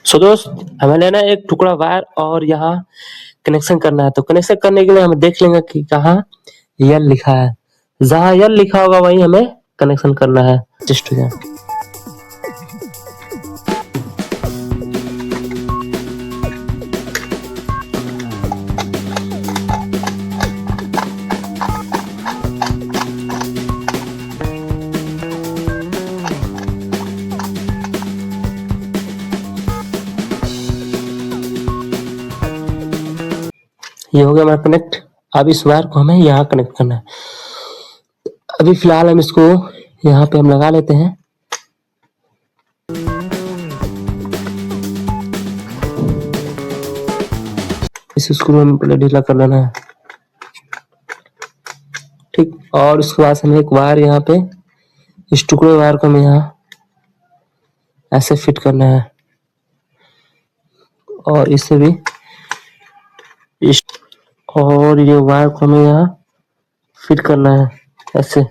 सो दोस्त हमें लेना है एक टुकड़ा वायर और यहाँ कनेक्शन करना है। तो कनेक्शन करने के लिए हम देख लेंगे कि कहाँ यल लिखा है। जहाँ यल लिखा होगा वहीं हमें कनेक्शन करना है। जस्ट हो जाए। ये हो गया हमारा कनेक्ट। अब इस वायर को हमें यहाँ कनेक्ट करना है। अभी फिलहाल हम इसको यहाँ पे हम लगा लेते हैं। इस स्क्रू में पहले ढीला कर लेना है, ठीक। और उसके बाद हमें एक वायर यहाँ पे इस टुकड़े वायर को हमें यहाँ ऐसे फिट करना है और इसे भी इस और ये वायर को हमें यहाँ फिट करना है ऐसे।